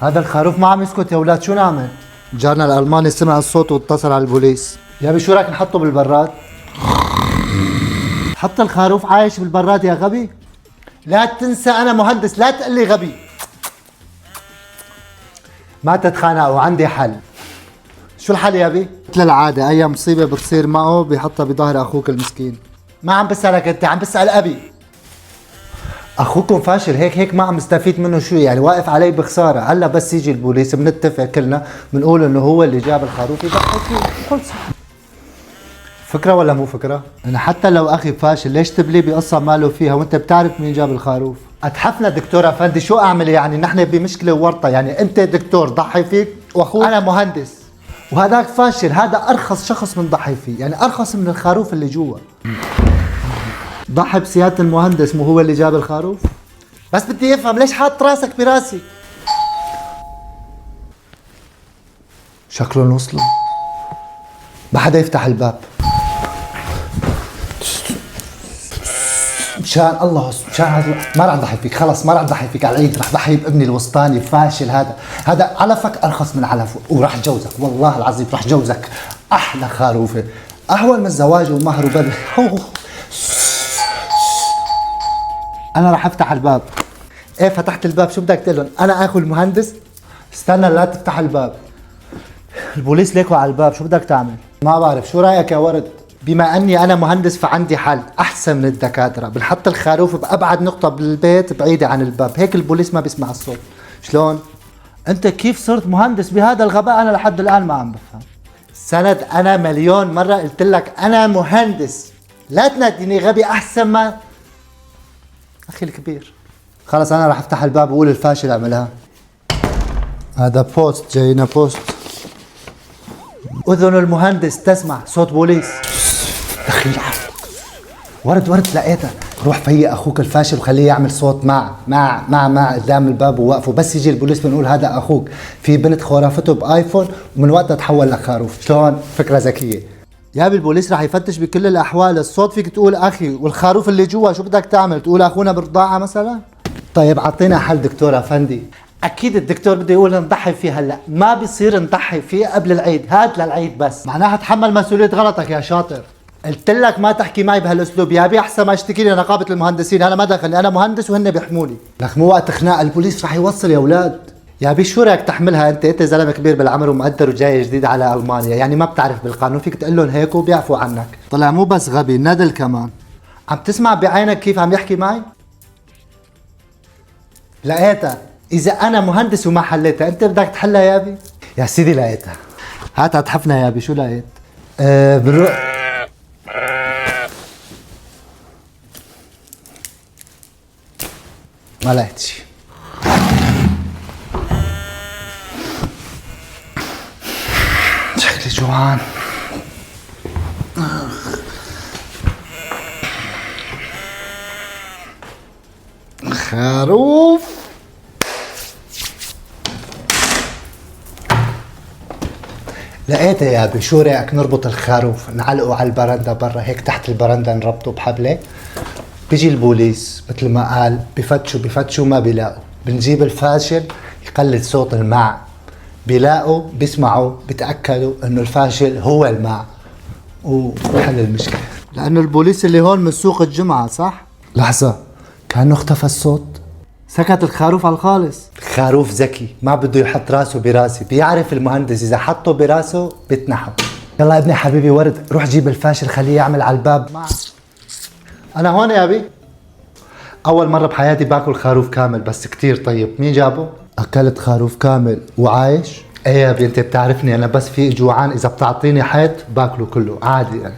هذا الخروف ما عم يسكت يا اولاد، شو نعمل؟ جارنا الالماني سمع الصوت واتصل على البوليس. يا شو رايك نحطه بالبراد؟ حط الخروف عايش بالبراد يا غبي. لا تنسى انا مهندس، لا تقول لي غبي. ما تتخانقوا، عندي حل. شو الحل يا بي؟ مثل العادة أي مصيبة بتصير معه بيحطها بظهر أخوك المسكين. ما عم بسألك أنت، عم بسأل أبي. أخوكم فاشل، هيك ما عم استفيد منه شو يعني، واقف علي بخسارة. هلا بس يجي البوليس بنتفق كلنا بنقول إنه هو اللي جاب الخروف يضحك فيه، خلص. فكرة ولا مو فكرة؟ أنا حتى لو أخي فاشل ليش تبلي بقصة ماله فيها وأنت بتعرف مين جاب الخروف؟ أتحفنا دكتور أفندي، شو أعمل يعني؟ نحن بمشكلة ورطة يعني، أنت دكتور ضحي فيك وأخوك أنا مهندس وهذاك فاشل، هذا أرخص شخص بنضحي فيه، يعني أرخص من الخروف اللي جوا. ضحي بسيادة المهندس مو هو اللي جاب الخروف؟ بس بدي أفهم ليش حاط راسك براسي؟ شكلهم وصلوا. ما حدا يفتح الباب. مشان الله، مشان هذا ما راح اضحي فيك، خلص ما راح اضحي فيك على العيد، راح اضحي بابني الوسطاني فاشل. هذا علفك ارخص من علفه، وراح اتجوزك والله العظيم، راح اتجوزك احلى خروفه، اهون من الزواج ومهر وبدل. انا راح افتح الباب. ايه فتحت الباب، شو بدك تقول لهم؟ انا اخو المهندس؟ استنى لا تفتح الباب، البوليس ليكوا على الباب، شو بدك تعمل؟ ما بعرف، شو رايك يا ورد؟ بما اني انا مهندس فعندي حل احسن من الدكاتره، بنحط الخروف بابعد نقطه بالبيت بعيده عن الباب، هيك البوليس ما بيسمع الصوت. شلون؟ انت كيف صرت مهندس بهذا الغباء؟ انا لحد الان ما عم بفهم. سند انا مليون مره قلت لك انا مهندس، لا تناديني غبي احسن ما اخي الكبير. خلص انا راح افتح الباب واقول الفاشل اعملها. هذا بوست جاينا بوست. اذن المهندس تسمع صوت بوليس. دخيل ورد لقيتها. روح فيق اخوك الفاشل وخليه يعمل صوت مع قدام الباب ووقفه، بس يجي البوليس بنقول هذا اخوك في بنت خرافته بايفون ومن وقتها تحول لخروف. شلون؟ فكره ذكيه. يا البوليس راح يفتش بكل الاحوال، الصوت فيك تقول اخي، والخروف اللي جوا شو بدك تعمل؟ تقول اخونا بالرضاعه مثلا؟ طيب اعطينا حل دكتور افندي. اكيد الدكتور بده يقول نضحي فيه هلا، ما بيصير نضحي فيه قبل العيد، هات للعيد بس. معناها تحمل مسؤوليه غلطك يا شاطر. قلت لك ما تحكي معي بهالاسلوب يا بي، احسن ما اشتكي لي نقابه المهندسين، انا ما دخلني، انا مهندس وهن بيحموني. لك مو وقت خناق، البوليس رح يوصل يا اولاد. يا بي شو رايك تحملها انت زلمه كبير بالعمر ومقدر وجاي جديد على المانيا، يعني ما بتعرف بالقانون، فيك تقول لهم هيك وبيعفوا عنك. طلع مو بس غبي، ندل كمان. عم تسمع بعينك كيف عم يحكي معي؟ لقيتها. اذا انا مهندس وما حليتها انت بدك تحلها يا بي؟ يا سيدي لقيتها. هات تحفنا يا بي. شو لقيت؟ بنروح ما لقيت شيء. شكلي جوعان. خروف. لقيتها يا ابي، شو رايك نربط الخروف نعلقه على البرندة برا هيك تحت البرندة، نربطه بحبلة. بيجي البوليس مثل ما قال بفتشوا ما بيلاقوا، بنجيب الفاشل يقلد صوت الماع، بيلاقوا بيسمعوا بيتأكدوا انه الفاشل هو الماع وحل المشكلة. لانه البوليس اللي هون من سوق الجمعة صح؟ لحظة، كأنه اختفى الصوت، سكت الخروف على الخالص. خروف ذكي ما بده يحط راسه براسي، بيعرف المهندس اذا حطه براسه بتنحو. يلا ابني حبيبي ورد، روح جيب الفاشل خليه يعمل على الباب. انا هون يا ابي. اول مرة بحياتي باكل خروف كامل بس كتير طيب. مين جابه؟ اكلت خروف كامل وعايش؟ ايه يا ابني انت بتعرفني انا بس في جوعان، اذا بتعطيني حيط باكله كله عادي يعني.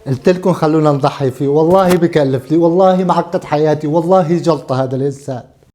قلت لكم خلونا نضحي فيه، والله بكلف لي، والله معقد حياتي، والله جلطة هذا الانسان.